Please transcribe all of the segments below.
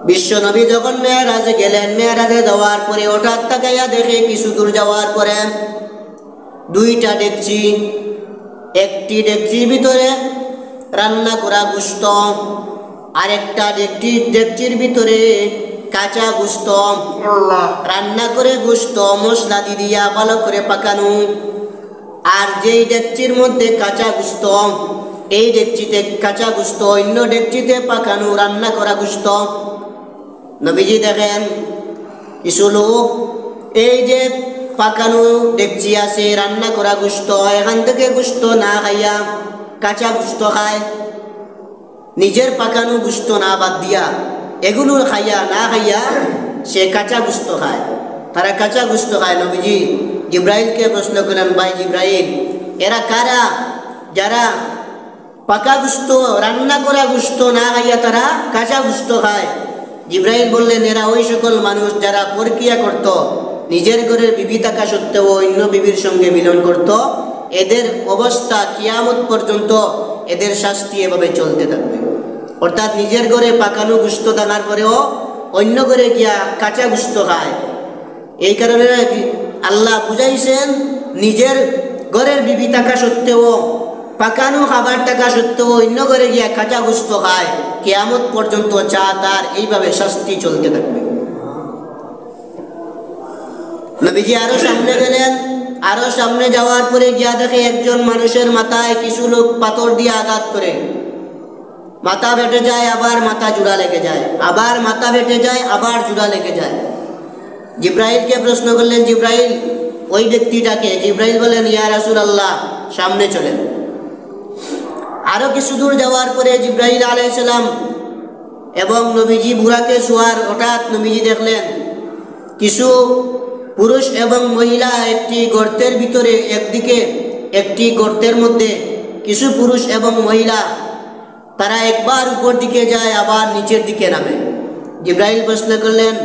বিশ্ব নবী যখন মেরাজে গেলেন, মেরাজে যাওয়ার পরে হঠাৎ তাকাইয়া দেখে কিছু দূর যাওয়ার পরে দুইটা ডেকচি, একটি ডেকচির ভিতরে রান্না করা গোশত, আরেকটা ডেকচির ভিতরে কাঁচা গোশত। রান্না করে গোশত মশলা দিয়া ভালো করে পাকানো, আর যেই ডেকচির মধ্যে কাঁচা গোশত, এই ডেকচিতে কাঁচা গোশত, অন্য ডেকচিতে পাকানো রান্না করা গোশত। নবীজি দেখেন কিছু লোক এই যে পাকানো ডেকচি আছে, রান্না করা গোশত, এখান থেকে গোশত না খাইয়া কাঁচা গোশত খায়, নিজের পাকানো গোশত না বাদ দিয়া এগুলো খাইয়া না খাইয়া সে কাঁচা গোশত খায়, তারা কাঁচা গোশত খায়। নবীজি জিব্রাইলকে প্রশ্ন করলেন, ভাই জিব্রাইল, এরা কারা যারা পাকা গোশত রান্না করা গোশত না খাইয়া তারা কাঁচা গোশত খায়? জিব্রাইল বললেন, এরা ওই সকল মানুষ যারা পরকিয়া করত, নিজের ঘরের বিবি থাকা সত্ত্বেও অন্য বিবির সঙ্গে মিলন করত। এদের অবস্থা কিয়ামত পর্যন্ত এদের শাস্তি এভাবে চলতে থাকবে। অর্থাৎ নিজের ঘরে পাকানো গোশত থাকার পরেও অন্য ঘরে গিয়া কাঁচা গোশত খায়। এই কারণে আল্লাহ বুঝাইছেন, নিজের ঘরের বিবি থাকা সত্ত্বেও, পাকানো খাবার থাকা সত্ত্বেও অন্য ঘরে গিয়া কাঁচা গোশত খায়, কিয়ামত পর্যন্ত তার এইভাবে শাস্তি চলতে থাকবে। নবীজি আরো সামনে গেলেন, আরো সামনে যাওয়ার পরে গিয়া দেখে একজন মানুষের মাথায় কিছু লোক পাথর দিয়ে আঘাত করে, মাথা ফেটে যায়, আবার মাথা জোড়া লেগে যায়, আবার মাথা ফেটে যায়, আবার জোড়া লেগে যায়। জিব্রাইলকে প্রশ্ন করলেন, জিব্রাইল ওই ব্যক্তিটাকে? জিব্রাইল বলেন, ইয়া রাসূলুল্লাহ, সামনে চলেন। আরো কিছু দূর যাওয়ার পরে জিব্রাইল আলাইহিস সালাম এবং নবীজি বুরাকে শোয়ার, হঠাৎ নবীজি দেখলেন কিছু পুরুষ এবং মহিলা একটি গর্তের ভিতরে, একদিকে একটি গর্তের মধ্যে কিছু পুরুষ এবং মহিলা, তারা একবার উপর দিকে যায়, আবার নিচের দিকে নামে। জিব্রাইল প্রশ্ন করলেন,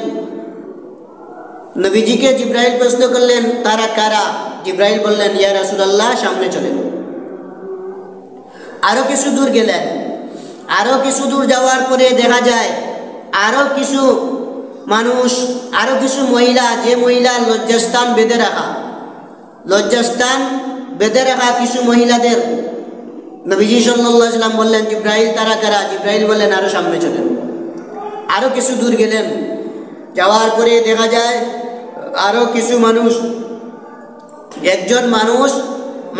নবীজিকে জিব্রাইল প্রশ্ন করলেন, তারা কারা? জিব্রাইল বললেন, ইয়া রাসূলুল্লাহ, সামনে চলেন। আরো কিছু দূর গেলেন, আরো কিছু দূর যাওয়ার পরে দেখা যায় আরো কিছু মানুষ, আরো কিছু মহিলা, যে মহিলা লজ্জাস্থান বেঁধে রাখা, লজ্জাস্থান বেঁধে রাখা কিছু মহিলাদের নবীজি সাল্লাল্লাহু আলাইহি ওয়াসাল্লাম বললেন, জিব্রাইল তারা কারা? জিব্রাইল বললেন, আরো সামনে চলেন। আরো কিছু দূর গেলেন, যাওয়ার পরে দেখা যায় আরো কিছু মানুষ, একজন মানুষ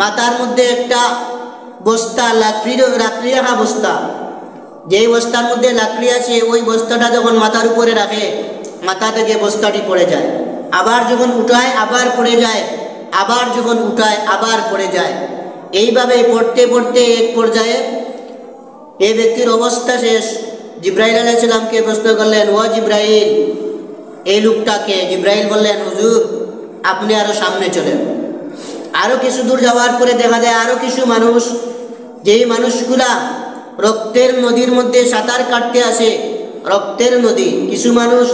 মাথার মধ্যে একটা বস্তা, লাকড়ি রাখা বস্তা, যেই বস্তার মধ্যে লাকড়ি আছে, ওই বস্তাটা যখন মাথার উপরে রাখে, মাথা থেকে বস্তাটি পড়ে যায়, আবার যখন উঠায় আবার পড়ে যায়, আবার যখন উঠায় আবার পড়ে যায়। এইভাবে পড়তে পড়তে এক পর্যায়ে এই ব্যক্তির অবস্থা শেষ। জিব্রাইল আলাইহিস সালামকে প্রশ্ন করলেন, ও জিব্রাইল, এই লোকটাকে? জিব্রাইল বললেন, হুজুর, আপনি আরো সামনে চলেন। আরো কিছু দূর যাওয়ার পরে দেখা যায় আরো কিছু মানুষ, যেই মানুষগুলা রক্তের নদীর মধ্যে সাঁতার কাটতে আসে, রক্তের নদী, কিছু মানুষ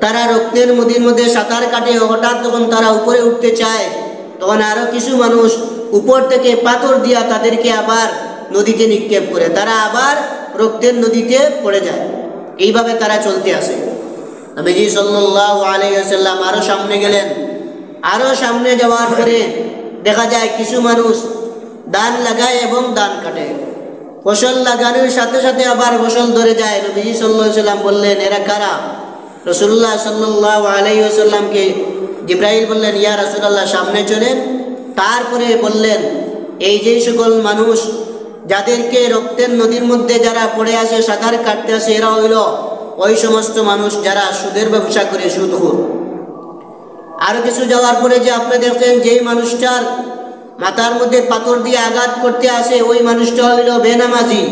তারা রক্তের নদীর মধ্যে সাঁতার কাটে, হঠাৎ যখন তারা উপরে উঠতে চায়, তখন আরো কিছু মানুষ উপর থেকে পাথর দিয়া তাদেরকে আবার নদীতে নিক্ষেপ করে, তারা আবার রক্তের নদীতে পড়ে যায়। এইভাবে তারা চলতে আসে। নবীজি সাল্লাল্লাহু আলাইহি ওয়াসাল্লাম আরো সামনে গেলেন, আরো সামনে যাওয়ার পরে দেখা যায় কিছু মানুষ ধান লাগায় এবং ধান কাটে, ফসল লাগানোর সাথে সাথে আবার ফসল ধরে যায়। নবীজি সাল্লাল্লাহু আলাইহি ওয়াসাল্লাম বললেন, এরা কারা? রাসূলুল্লাহ সাল্লাল্লাহু আলাইহি ওয়াসাল্লামকে জিব্রাইল বললেন, ইয়া রাসূলুল্লাহ, সামনে চলেন। তারপরে বললেন, এই যে সকল মানুষ যাদেরকে রক্তের নদীর মধ্যে যারা পড়ে আসে, সাঁতার কাটতে আসে, এরা হইল ওই সমস্ত মানুষ যারা সুদের ব্যবসা করে, সুদখোর। আরো কিছু যাওয়ার পরে যে আপনি দেখছেন যেই মানুষটার মাথার মধ্যে পাথর দিয়ে আঘাত করতে আসে, ওই মানুষটা হইল বেনামাজি।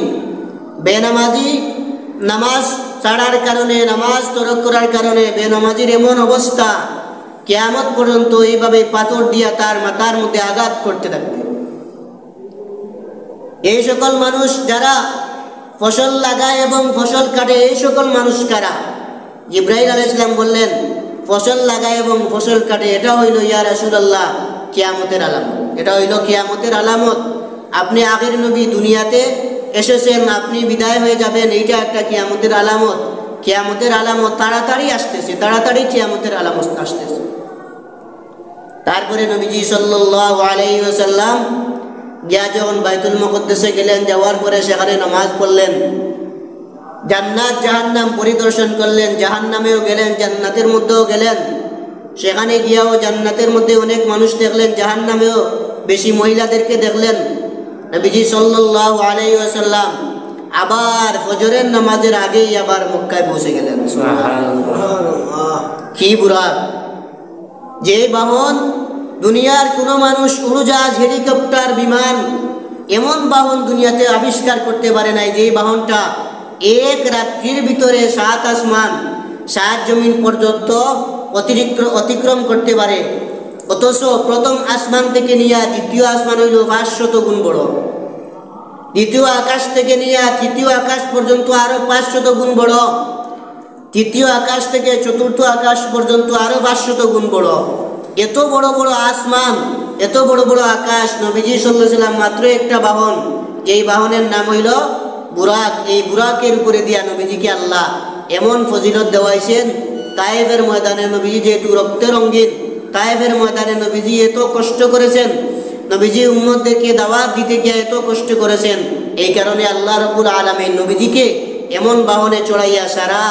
বেনামাজি নামাজ ছাড়ার কারণে, নামাজ তরক করার কারণে বেনামাজির এমন অবস্থা, কিয়ামত পর্যন্ত এইভাবে পাথর দিয়া তার মাথার মধ্যে আঘাত করতে থাকবে। এই সকল মানুষ যারা ফসল লাগায় এবং ফসল কাটে, এই সকল মানুষ কারা? জিব্রাইল আলাইহিস সালাম বললেন, ফসল লাগায় এবং ফসল কাটে, এটা হইল ইয়া রাসূলুল্লাহ কিয়ামতের আলামত। এটা হইল কিয়ামতের আলামত। আপনি আগের নবী, দুনিয়াতে এসেছেন, আপনি বিদায় হয়ে যাবেন, এইটা একটা কিয়ামতের আলামত। কিয়ামতের আলামত তাড়াতাড়ি আসতেছে, তাড়াতাড়ি কিয়ামতের আলামত আসতেছে। তারপরে নবীজি সাল্লাল্লাহু আলাইহি ওয়াসাল্লাম গিয়া যখন বাইতুল মুকদ্দাসে গেলেন, যাওয়ার পরে সেখানে নামাজ পড়লেন, জান্নাত জাহান্নাম পরিদর্শন করলেন, জাহান্নামেও গেলেন, জান্নাতের মধ্যেও গেলেন। সেখানে গিয়াও জান্নাতের মধ্যে অনেক মানুষ দেখলেন, জাহান্নামেও বেশি মহিলাদেরকে দেখলেন। নবীজি সাল্লাল্লাহু আলাইহি ওয়াসাল্লাম আবার ফজরের নামাজের আগেই আবার মক্কায় পৌঁছে গেলেন। সুবহানাল্লাহ, কি বুরাক! যে বাহন দুনিয়ার কোনো মানুষ উড়োজাহাজ, হেলিকপ্টার, বিমান এমন বাহন দুনিয়াতে আবিষ্কার করতে পারে নাই, যেই বাহনটা এক রাত্রির ভিতরে 7 আসমান 7 জমিন পর্যন্ত অতিক্রম করতে পারে। অথচ প্রথম আসমান থেকে নিয়ে দ্বিতীয় আসমান হইল 500 গুণ বড়, দ্বিতীয় আকাশ থেকে নিয়ে তৃতীয় আকাশ পর্যন্ত আরো 500 গুণ বড়, তৃতীয় আকাশ থেকে চতুর্থ আকাশ পর্যন্ত আরো 500 গুণ বড়। এত বড় বড় আসমান, এত বড় বড় আকাশ, নবীজি সাল্লাল্লাহু আলাইহি ওয়াসাল্লাম মাত্র একটা বাহন, যেই বাহনের নাম হইল বুরাক। এই বুরাকের উপরে দিয়া নবীজিকে আল্লাহ এমন ফজিলত দেওয়াইছেন। তায়েফের ময়দানে নবীজি যেহেতু রক্তে রঙিন, তায়েফের ময়দানে নবীজি এত কষ্ট করেছেন, নবীজি উম্মতদেরকে দাওয়াত দিতে গিয়ে এত কষ্ট করেছেন। এই কারণে আল্লাহ রাব্বুল আলামিন নবীজিকে এমন বাহনে চড়াইয়া সারা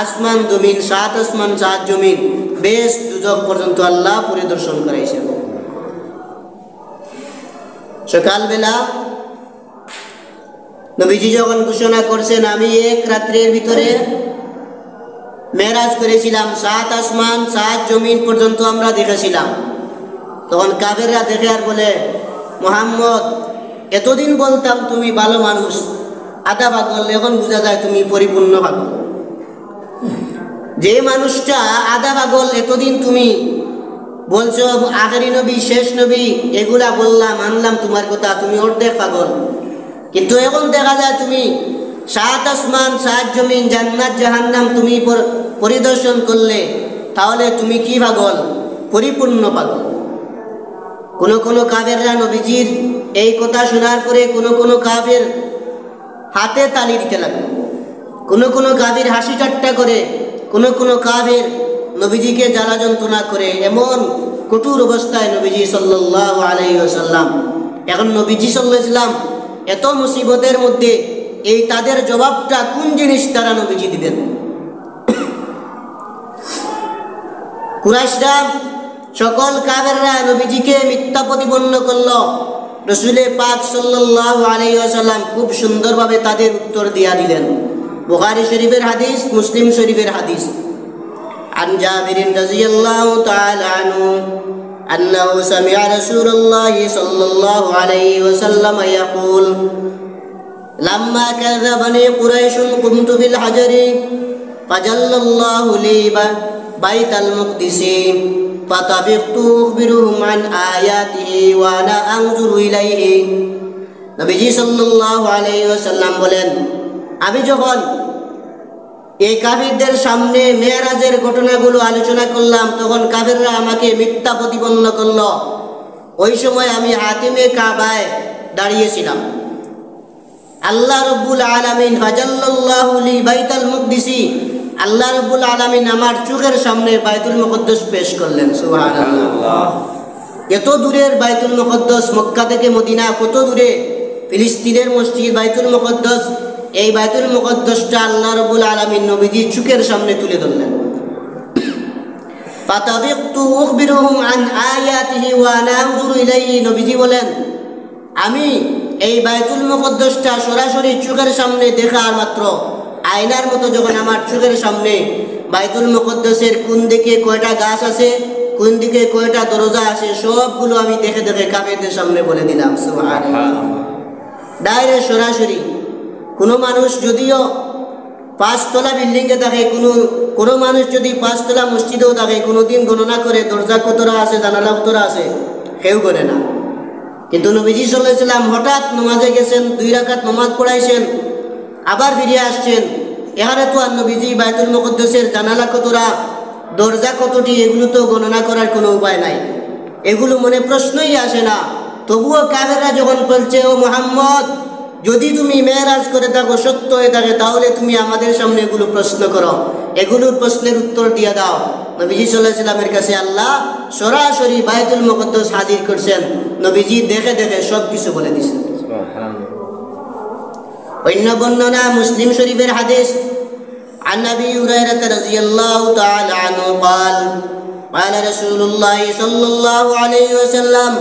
আসমান জমিন, 7 আসমান 7 জমিন, বেশ দুজক পর্যন্ত আল্লাহ পরিদর্শন করাইছেন। সকালবেলা নবীজি যখন ঘোষণা করছেন, আমি এক রাত্রের ভিতরে মেরাজ করেছিলাম, 7 আসমান 7 জমিন পর্যন্ত আমরা দেখেছিলাম। তখন কাফেররা দেখে আর বলে, মুহাম্মদ, এতদিন বলতাম তুমি ভালো মানুষ, আধা পাগল, এখন বোঝা যায় তুমি পরিপূর্ণ পাগল। যে মানুষটা আধা পাগল, এতদিন তুমি বলছো আখেরি নবী, শেষ নবী, এগুলা বললাম, মানলাম তোমার কথা, তুমি অর্ধেক পাগল। কিন্তু এখন দেখা যায় তুমি 7 আসমান 7 জমিন, জান্নাত জাহান্নাম তুমি পরিদর্শন করলে, তাহলে তুমি কি পাগল? পরিপূর্ণ পাগল। কোন কোন কাফেররা নবীজির এই কথা শোনার পরে কোন কাফের হাতে তালি দিতে লাগলো, কোন কাফের হাসি ঠাট্টা করে, কোন কাফের নবীজিকে জ্বালা যন্ত্রণা করে। এমন কঠোর অবস্থায় নবীজি সাল্লাল্লাহু আলাইহি ওয়াসাল্লাম। এখন নবীজি সাল্লাল্লাহু আলাইহি ওয়াসাল্লাম এত মুসিবতের মধ্যে এই তাদের জবাবটা কোন জিনিস তারা নবীজি দিবেন? কুরাইশরা, সকল কাফেররা নবীজিকে মিথ্যা প্রতিপন্ন করল। রাসূলে পাক সাল্লাল্লাহু আলাইহি ওয়াসাল্লাম খুব সুন্দরভাবে তাদের উত্তর দিয়া দিলেন। বুখারী শরীফের হাদিস, মুসলিম শরীফের হাদিস। আন জাবির রাদিয়াল্লাহু তাআলা আনহু أنه سمع رسول الله صلى الله عليه وسلم يقول لما كذبني قريش قمت بالحجر فجل الله لي بيت المقدس فطفقت أخبرهم عن آياته وأنا أنظر إليه। নবীজি সাল্লাল্লাহু আলাইহি ওয়াসাল্লাম বলেন, আমি যখন এই কাফিরদের সামনে মেরাজের ঘটনাগুলো আলোচনা করলাম, তখন কাফিররা আমাকে মিথ্যা প্রতিপন্ন করল। ওই সময় আমি হাতিমে কাবায় দাঁড়িয়েছিলাম। আল্লাহ রাব্বুল আলামিন ফাজাল্লাল্লাহু লি বাইতুল মুকদ্দিসি, আল্লাহ রাব্বুল আলামিন আমার চোখের সামনে বাইতুল মুকদ্দাস পেশ করলেন। সুবহানাল্লাহ! এত দূরের বাইতুল মুকদ্দাস, মক্কা থেকে মদিনা কত দূরে, ফিলিস্তিনের মসজিদ বাইতুল মুকদ্দাস, এই বাইতুল মুকদ্দাসটা আল্লাহ রাব্বুল আলামিন নবীজির চোখের সামনে তুলে ধরলেন। ফাতাবিকতু উখবিরুহুম আন আয়াতিহি ওয়া আনা আনজুরু ইলাইহি। নবীজি বলেন, আমি এই বাইতুল মুকদ্দাসটা সরাসরি চোখের সামনে দেখার মাত্র আয়নার মতো যখন আমার চোখের সামনে বাইতুল মুকদ্দাসের কোন দিকে কয়টা গাছ আছে, কোন দিকে কয়টা দরজা আছে, সবগুলো আমি দেখে দেখে কাফেরদের সামনে বলে দিলাম। সুবহানাল্লাহ! ডাইরেক্ট সরাসরি। কোনো মানুষ যদিও 5 তলা বিল্ডিংয়ে থাকে, কোনো মানুষ যদি 5 তলা মসজিদেও থাকে, কোনোদিন গণনা করে দরজা কতটা আছে, জানালা কতটা আছে, কেউ করে না। কিন্তু নবীজি সাল্লাল্লাহু আলাইহি ওয়াসাল্লাম হঠাৎ নামাজে গেছেন, 2 রাকাত নামাজ পড়াইছেন, আবার ফিরে আসছেন। এখানে তো আর নবীজি বাইতুল মুকদ্দাসের জানালা কতটা, দরজা কতটি, এগুলো তো গণনা করার কোনো উপায় নাই, এগুলো মনে প্রশ্নই আসে না। তবুও কাফেররা যখন বলছে, ও মুহাম্মদ, যদি তুমি মেরাজ করে থাকো, সত্য হয়ে থাকে, তাহলে তুমি আমাদের সামনে এগুলো প্রশ্ন করো, এগুলোর প্রশ্নের উত্তর দিয়ে দাও। নবীজি সাল্লাল্লাহু আলাইহি ওয়াসাল্লামের কাছে আল্লাহ সরাসরি বাইতুল মুকদ্দাস হাজির করছেন। নবীজি দেখে দেখে সব কিছু বলে দিয়েছেন। অন্য বর্ণনা মুসলিম শরীফের হাদিস, عن أبي هريرة رضي الله تعالى عنه قال قال رسول الله صلى الله عليه وسلم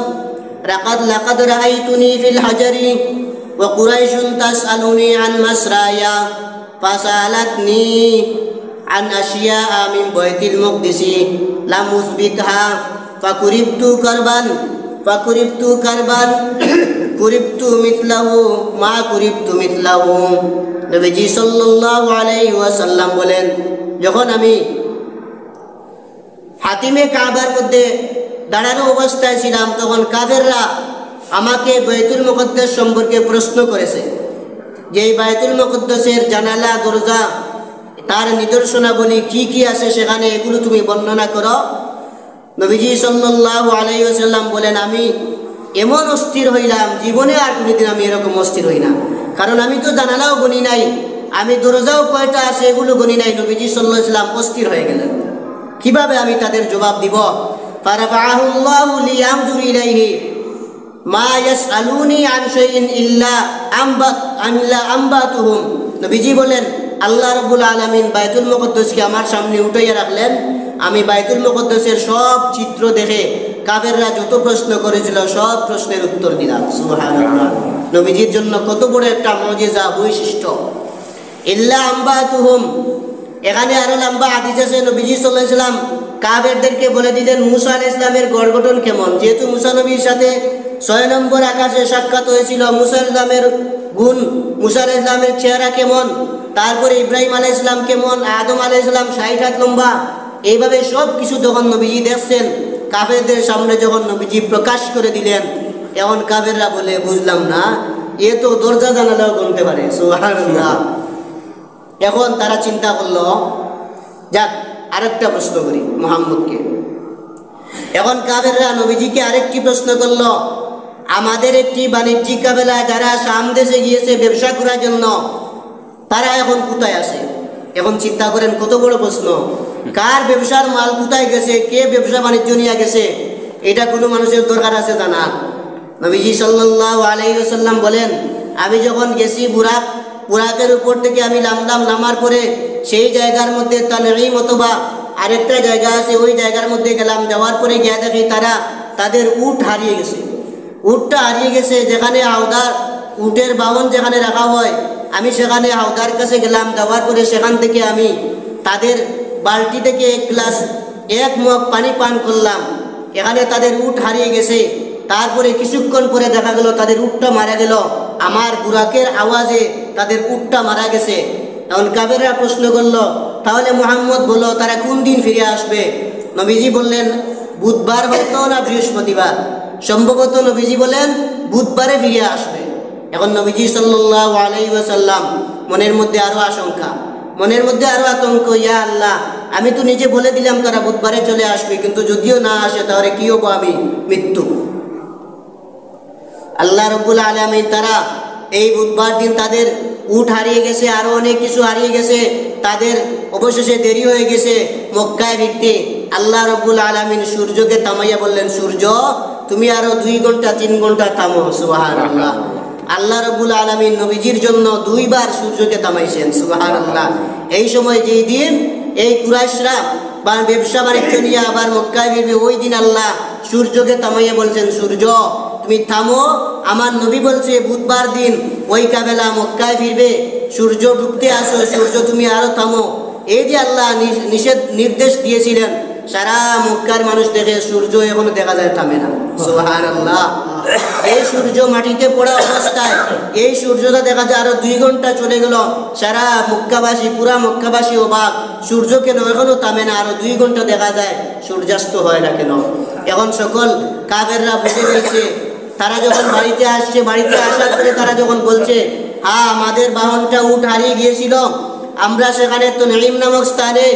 لقد رأيتني في الحجر وقريش تسألني عن مسرايا فسألتني عن أشياء من بيت المقدس لم أثبتها فكربت كربا كربت مثله ما كربت مثله। নবীজি সাল্লাল্লাহু আলাইহি ওয়াসাল্লাম বলেন, যখন আমি হাতিমে কাবার মধ্যে দাঁড়ানো অবস্থায় ছিলাম, তখন কাফেররা আমাকে বাইতুল মুকদ্দাস সম্পর্কে প্রশ্ন করেছে, যে এই বাইতুল মুকদ্দাসের জানালা দরজা তার নিদর্শনাবলী কি কি আছে সেখানে, এগুলো তুমি বর্ণনা করো। নবীজি সাল্লাল্লাহু আলাইহি ওয়াসাল্লাম বলেন, আমি এমন অস্থির হইলাম, জীবনে আর কোনোদিন আমি এরকম অস্থির হই না। কারণ আমি তো জানালাও গনি নাই, আমি দরজাও কয়টা আছে এগুলো গনি নাই। নবীজি সাল্লাল্লাহু আলাইহি ওয়াসাল্লাম অস্থির হয়ে গেলেন, কিভাবে আমি তাদের জবাব দিব। ফারাফাহুল্লাহু লিয়ানজুর ইলাইহি মা ইয়াসআলুনি আন শাইইন ইল্লা আমবাতুহুম। নবীজি বলেন, আল্লাহ রাব্বুল আলামিন বাইতুল মুকদ্দাসকে আমার সামনে উঠাইয়া রাখলেন। আমি বাইতুল মুকদ্দাসের সব চিত্র দেখে কাফেররা যত প্রশ্ন করেছিল সব প্রশ্নের উত্তর দিলাম। সুবহানাল্লাহ, নবীজির জন্য কত বড় একটা মুজিজা, বৈশিষ্ট্য। ইল্লা আমবাতুহুম, এখানে আরো লম্বা হাদিস আছে। নবীজি সাল্লাল্লাহু আলাইহি ওয়াসাল্লাম কাফেরদেরকে বলে দিলেন মুসা আলাইহিস সালামের গড় গঠন কেমন। যেহেতু মুসা নবীর সাথে 6 নম্বর আকাশে সাক্ষাৎ হয়েছিল, মুসা আলাইহিস সালামের গুণ, মুসা আলাইহিস সালামের চেহারা কেমন, তারপরে ইব্রাহিম আলাইহিস সালাম কেমন, আদম আলাইহিস সালাম 60 হাত লম্বা, এইভাবে সব কিছু যখন নবীজি দেখছেন, কাফেরদের সামনে যখন নবীজি প্রকাশ করে দিলেন, এখন কাফেররা বলে, বুঝলাম না, এ তো দরজা জানালাও গুনতে পারে। সুবহানাল্লাহ। এখন তারা চিন্তা করলো, যাক আরেকটা প্রশ্ন করি মুহাম্মদকে। এখন কাফেররা নবীজিকে আরেকটি প্রশ্ন করলো, আমাদের একটি বাণিজ্যিক কাফেলা যারা শাম দেশে গিয়েছে ব্যবসা করার জন্য, তারা এখন কোথায় আছে? এখন চিন্তা করেন কত বড় প্রশ্ন, কার ব্যবসার মাল কোথায় গেছে, কে ব্যবসা বাণিজ্য নিয়ে গেছে, এটা কোনো মানুষের দরকার আছে জানা। নবীজি সাল্লাল্লাহু আলাইহি ওয়াসাল্লাম বলেন, আমি যখন গেছি বুরাকের উপর থেকে আমি নামলাম, নামার পরে সেই জায়গার মধ্যে তানঈম অথবা আরেকটা জায়গা আছে, ওই জায়গার মধ্যে গেলাম, যাওয়ার পরে গিয়ে দেখি তাদের উট হারিয়ে গেছে। উটটা হারিয়ে গেছে, যেখানে হাওদার উটের বাহন যেখানে রাখা হয়, আমি সেখানে হাওদার কাছে গেলাম, যাওয়ার পরে সেখান থেকে আমি তাদের বালতি থেকে এক মগ পানি পান করলাম। এখানে তাদের উট হারিয়ে গেছে। তারপরে কিছুক্ষণ পরে দেখা গেল তাদের উটটা মারা গেল, আমার বুরাকের আওয়াজে তাদের উটটা মারা গেছে। তখন কাফেররা প্রশ্ন করলো, তাহলে মুহাম্মদ বলো তারা কোন দিন ফিরে আসবে? নবীজি বললেন, বুধবার হতো না বৃহস্পতিবার। সম্ভবত নবীজি বলেন বুধবারে ফিরে আসবে। এখন নবীজি সাল্লাল্লাহু আলাইহি ওয়াসাল্লাম মনের মধ্যে আরো আশঙ্কা, মনের মধ্যে আরো আতঙ্ক, ইয়া আল্লাহ, আমি তো নিজে বলে দিলাম তারা বুধবারে চলে আসবে, কিন্তু যদিও না আসে তাহলে কি হবো? আমি মৃত্যু। আল্লাহ রাব্বুল আলামিন তারা এই বুধবার দিন তাদের উট হারিয়ে গেছে, আরো অনেক কিছু হারিয়ে গেছে, তাদের অবশেষে দেরি হয়ে গেছে মক্কায় ফিরতে। আল্লাহ রাব্বুল আলামিন সূর্যকে থামাইয়া বললেন, সূর্য তুমি আরো 2 ঘন্টা 3 ঘন্টা থামো। সুবহানাল্লাহ। আল্লাহ রাব্বুল আলামিন নবীজির জন্য 2 বার সূর্যকে থামাইছেন। সুবহানাল্লাহ। এই সময় যেই দিন এই কুরাইশরা বা ব্যবসা বাণিজ্য নিয়ে আবার মক্কায় ফিরবে, ওই দিন আল্লাহ সূর্যকে থামাইয়া বলছেন, সূর্য তুমি থামো, আমার নবী বলছে বুধবার দিন ওই কাবেলা মক্কায় ফিরবে, সূর্য ডুবতে আসো, সূর্য তুমি আরো থামো। এই যে আল্লাহ নির্দেশ দিয়েছিলেন, সারা মক্কার মানুষ দেখে সূর্য এখনো দেখা যায় থামে না। সুবহানাল্লাহ। এই সূর্য মাটিতে পড়া অবস্থায় এই সূর্যটা দেখা যায় আরো 2 ঘন্টা চলে গেল, সারা মক্কাবাসী, পুরা মক্কাবাসী অবাক, সূর্য কেন এখনো থামে না, আরো 2 ঘন্টা দেখা যায় সূর্যাস্ত হয় না কেন? এখন সকল কাফেররা বুঝে গেছে। তারা যখন বাড়িতে আসছে, বাড়িতে আসার পরে তারা যখন বলছে, হ্যাঁ আমাদের বাহনটা উট হারিয়ে গিয়েছিল, আমরা সেখানে তানঈম নামক স্থানে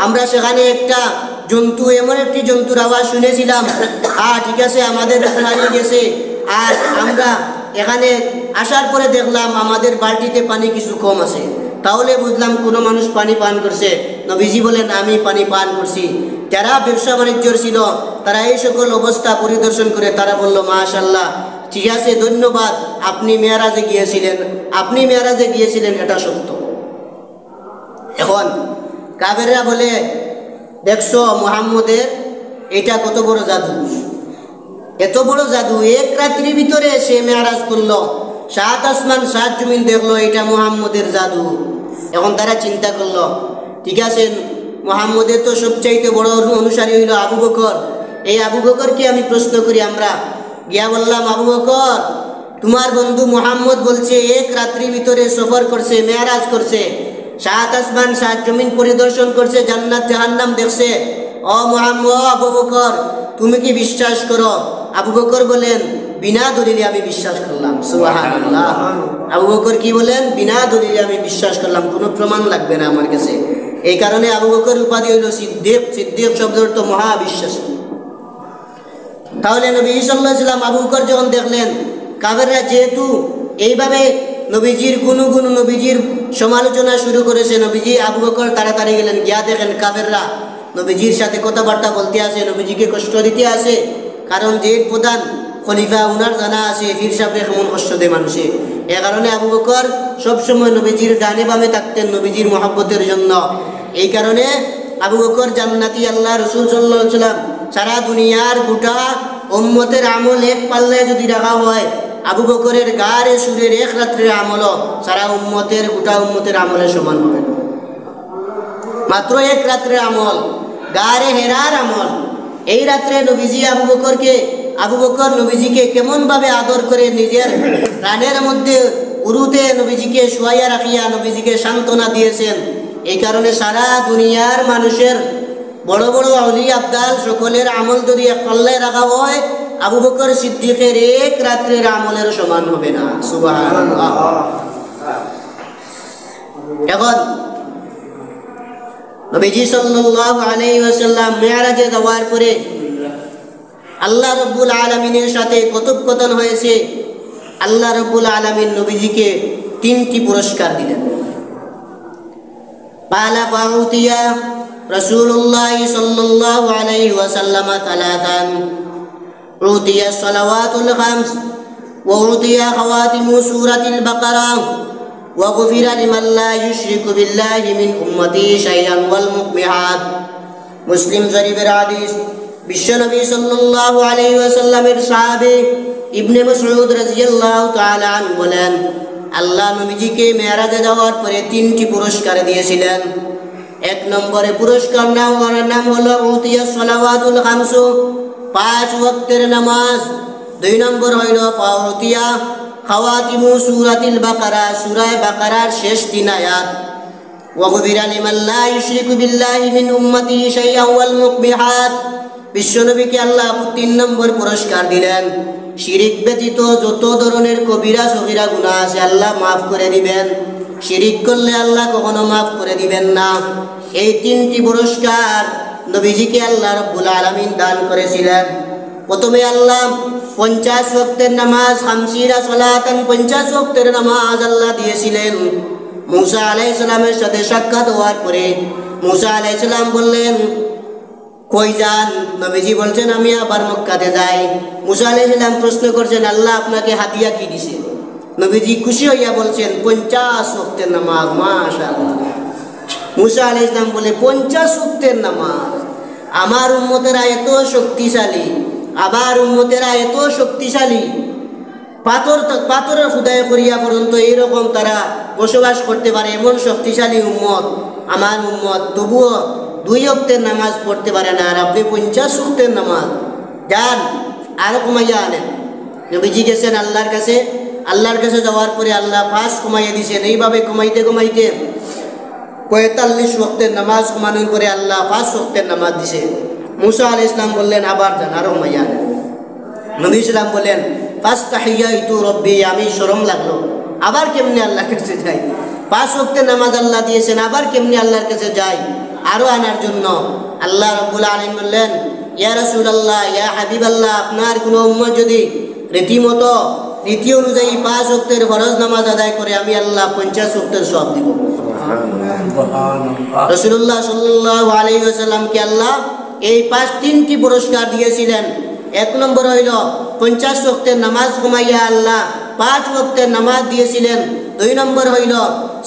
আমরা সেখানে একটা জন্তু, এমন একটি জন্তুর আওয়াজ শুনেছিলাম, হ্যাঁ ঠিক আছে আমাদের উট হারিয়ে গেছে, আর আমরা এখানে আসার পরে দেখলাম আমাদের বালতিতে পানি কিছু কম আছে, তাহলে বুঝলাম কোনো মানুষ পানি পান করছে। নবীজি বলেন আমি পানি পান করছি। যারা ব্যবসা বাণিজ্যর ছিল তারা এই সকল অবস্থা পরিদর্শন করে তারা বলল মাশাআল্লাহ, ঠিক আছে, ধন্যবাদ, আপনি মেরাজে গিয়েছিলেন, এটা সত্য। এখন কাফেররা বলে দেখছো মুহাম্মদের এটা কত বড় জাদু, এত বড় জাদু, এক রাত্রির ভিতরে সে মেরাজ করলো, 7 আসমান 7 জমিন দেখলো, এটা মুহাম্মদের জাদু। এখন তারা চিন্তা করলো ঠিক আছে, মুহাম্মদের তো সবচাইতে বড় অনুসারী হইল আবু বকর, এই আবু বকরকে আমি প্রশ্ন করি। আমরা গিয়া বললাম আবু বকর, তোমার বন্ধু মুহাম্মদ বলছে এক রাত্রির ভিতরে সফর করছে, মেরাজ করছে, 7 আসমান 7 জমিন পরিদর্শন করছে, জান্নাত জাহান্নাম দেখছে। ও মুহাম্মদ, আবু বকর তুমি কি বিশ্বাস করো? আবু বকর বলেন বিনা দলিলে আমি বিশ্বাস করলাম। সুবহানাল্লাহ। আবু বকর কি বলেন? বিনা দলিলে আমি বিশ্বাস করলাম, কোনো প্রমাণ লাগবে না আমার কাছে। এই কারণে আবু বকর উপাধি হইল সিদ্দিক। সিদ্দিক শব্দের অর্থ মহাবিশ্বাসী। তাহলে নবী সাল্লাল্লাহু আলাইহি ওয়াসাল্লাম আবু বকর যখন দেখলেন কাফেররা যেহেতু এইভাবে নবীজির গুণগুণ নবীজির সমালোচনা শুরু করেছে, নবীজি আবু বকর তাড়াতাড়ি গেলেন, গিয়া দেখেন কাফেররা নবীজির সাথে কথাবার্তা বলতে আসে, নবীজিকে কষ্ট দিতে আসে। কারণ যে প্রধান খলিফা উনার জানা আছে পীর সাহেবরে কেমন কষ্ট দেয় মানুষে। এ কারণে আবু বকর সবসময় নবীজির ডানে বামে থাকতেন নবীজির মহব্বতের জন্য। এই কারণে আবু বকর জান্নাতি আল্লাহ রসুল সাল্লাল্লাহু আলাইহি ওয়াসাল্লাম সারা দুনিয়ার গোটা উম্মতের আমল এক পাল্লায় যদি রাখা হয়, আবু বকরের গাড়ে সুরের এক রাত্রের আমল সারা গোটা উম্মতের আমলের সমান হবে না। মাত্র এক রাত্রের আমল, গাড়ে হেরার আমল। এই রাত্রে নবীজি আবু বকর নবীজিকে কেমন ভাবে আদর করে নিজের প্রাণের মধ্যে উরুতে নবীজিকে শুয়াইয়া রাখিয়া নবীজিকে সান্ত্বনা দিয়েছেন। এই কারণে সারা দুনিয়ার মানুষের বড় বড় আউলি আবদাল সকলের আমল যদি এক পাল্লায় রাখা হয়, আবু বকর সিদ্দিকের এক রাত্রের আমলের সমান হবে না। সুবহানাল্লাহ। এখন নবীজি সাল্লাল্লাহু আলাইহি ওয়াসাল্লাম মেরাজে যাওয়ার পরে আল্লাহ রাব্বুল আলামিনের সাথে কথোপকথন হয়েছে। আল্লাহ রাব্বুল আলামিন নবীজিকে 3টি পুরস্কার দিলেন। পালা ফাউতিয়া রাসূলুল্লাহ সাল্লাল্লাহু আলাইহি ওয়াসাল্লাম তালাতান, উতিয়া সালাওয়াতুল খামস, ওয়া উতিয়া খাওয়াতিমু সূরাতিল বাকারা, ওয়া গুফিরা লিমান লা ইউশরিকু বিল্লাহি মিন উম্মতি শাইআন ওয়াল মুকমিহাত। মুসলিম শরীফের হাদিস। বিশ্বনবী সাল্লাল্লাহু আলাইহি ওয়াসাল্লামের সাহাবী ইবনে মাসউদ রাদিয়াল্লাহু তাআলা আনহু বলেন, আল্লাহ নবীজিকে মেরাজে যাওয়ার পরে 3টি পুরস্কার দিয়েছিলেন। 1 নম্বরে পুরস্কার নাম হলো উতিয়া সালাওয়াতুল খামস, 5 ওয়াক্তের নামাজ। 2 নম্বর হইল উতিয়া খাওয়াতিমু সূরাতিল বাকারা, সূরা বাকারার শেষ 3 আয়াত। ওয়া গুফিরা লিমান লা ইউশরিকু বিল্লাহি মিন উম্মতি শাইআন ওয়াল মুকবিহাত। বিশ্বনবীকে আল্লাহ 3 নম্বর পুরস্কার দিলেন, শিরিক ব্যতীত যত ধরনের কবিরা সগীরা গুনাহ আছে আল্লাহ মাফ করে দিবেন, শিরিক করলে আল্লাহ কখনো মাফ করে দিবেন না। এই 3টি পুরস্কার নবীজিকে আল্লাহ রাব্বুল আলামিন দান করেছিলেন। প্রথমে আল্লাহ 50 ওয়াক্তের নামাজ, 50 সালাতান, 50 ওয়াক্তের নামাজ আল্লাহ দিয়েছিলেন। মূসা আলাইহিস সালামের সাথে সাক্ষাৎ হওয়ার পরে মূসা আলাইহিস সালাম বললেন কই যান? নবীজি বলছেন আমি আবার মক্কাতে যাই। মূসা আলাইহিস সালাম প্রশ্ন করছেন আল্লাহ আপনাকে হাদিয়া কি দিছে? নবীজি খুশি হইয়া বলছেন 50 ওয়াক্তের নামাজ। মাশাআল্লাহ। মূসা আলাইহিস সালাম বলে 50 ওয়াক্তের নামাজ? আমার উম্মতেরা এত শক্তিশালী, আবার উম্মতেরা এত শক্তিশালী, পাথরের খুদাই করিয়া পর্যন্ত এইরকম তারা বসবাস করতে পারে, এমন শক্তিশালী উম্মত আমার উম্মত, তবুও 2 ওয়াক্তের নামাজ পড়তে পারে না, আর আপনি 50 ওয়াক্তের নামাজ? যান আরো কমাইয়া আনেন। নবীজি গেছেন আল্লাহর কাছে যাওয়ার পরে আল্লাহ 5 কমাইয়া দিয়েছেন। এইভাবে কমাইতে 45 ওয়াক্তের নামাজ কমানোর পরে আল্লাহ 5 ওয়াক্তের নামাজ দিছে। মূসা আলাইহিস সালাম বললেন আবার যান আরো কমাইয়া আনেন। নবী সাল্লাম বলেন ফাস্তাহিয়াতু রব্বি, আমি শরম লাগলো, আবার কেমনে আল্লাহর কাছে যাই? 5 ওয়াক্তের নামাজ আল্লাহ দিয়েছেন, আবার কেমনে আল্লাহর কাছে যাই? আরো আনার জন্য আল্লাহ রাব্বুল আলামিন বললেন ইয়া রাসূলুল্লাহ, ইয়া হাবিবাল্লাহ, আপনার কোনো উম্মত যদি রীতিমতো নীতি অনুযায়ী 5 ওয়াক্তের ফরজ নামাজ আদায় করে আমি আল্লাহ 50 ওয়াক্তের সওয়াব দিব। রাসূলুল্লাহ সাল্লাল্লাহু আলাইহি ওয়াসাল্লামকে আল্লাহ এই 3টি পুরস্কার দিয়েছিলেন। 1 নম্বর হইল 50 ওয়াক্তের নামাজ ঘুমাইয়া আল্লাহ 5 ওয়াক্তের নামাজ দিয়েছিলেন। 2 নম্বর হইল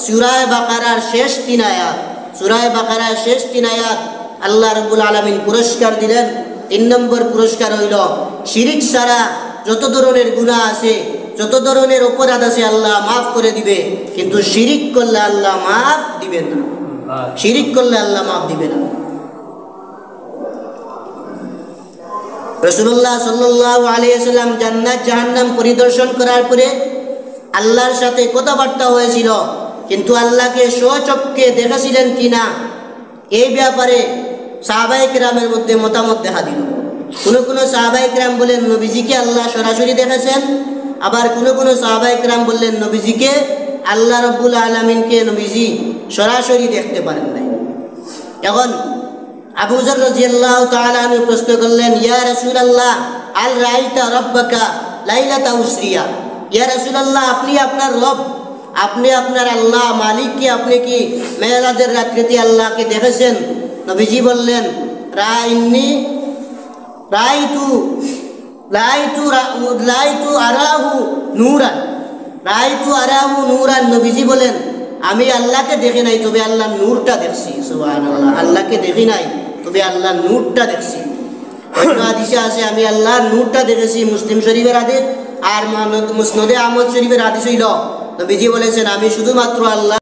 সূরা বাকারার শেষ 3 আয়াত, সূরা বাকারার শেষ 3 আয়াত আল্লাহ রাব্বুল আলামিন পুরস্কার দিলেন। 3 নম্বর পুরস্কার হইল শিরিক ছাড়া যত ধরনের গুনাহ আছে, যত ধরনের অপরাধ আছে আল্লাহ মাফ করে দিবে, কিন্তু শিরিক করলে আল্লাহ মাফ দিবেন না। শিরিক করলে আল্লাহ মাফ দিবে না। রাসূলুল্লাহ সাল্লাল্লাহু আলাইহি ওয়াসাল্লাম জান্নাত জাহান্নাম পরিদর্শন করার পরে আল্লাহর সাথে কথাবার্তা হয়েছিল, কিন্তু আল্লাহকে স্বচক্ষে দেখেছিলেন কিনা এই ব্যাপারে সাহাবায়ে কেরামের মধ্যে মতামত দেখা দিল। কোন সাহাবায়ে কেরাম বলেন নবীজিকে আল্লাহ সরাসরি দেখেছেন, আবার কোন সাহাবায়ে কেরাম বললেন নবীজিকে আল্লাহ রাব্বুল আলামিনকে নবীজি সরাসরি দেখতে পারেন নাই। এখন আবু যর রাদিয়াল্লাহু তাআলা আনহু প্রশ্ন করলেন, ইয়া রাসূলুল্লাহ আল রাইতা রাব্বাকা লাইলাতা উসরিয়া, ইয়া রাসূলুল্লাহ আপনি আপনার রব, আপনি আপনার আল্লাহ মালিককে আপনি কি মেরাজের রাত্রিতে আল্লাহকে দেখেছেন? নবীজি বললেন রাইতু আরাহু নূরান। নবীজি বলেন আমি আল্লাহকে দেখি নাই, তবে আল্লাহর নূরটা দেখছি। সুবহানাল্লাহ, আল্লাহকে দেখি নাই, তবে আল্লাহর নূরটা দেখছি। অন্য হাদিসে আছে আমি আল্লাহর নূরটা দেখেছি, মুসলিম শরীফের হাদিস। আর মুসনাদে আহমদ শরীফের হাদিস হইল নবীজি বলেছেন আমি শুধুমাত্র আল্লাহ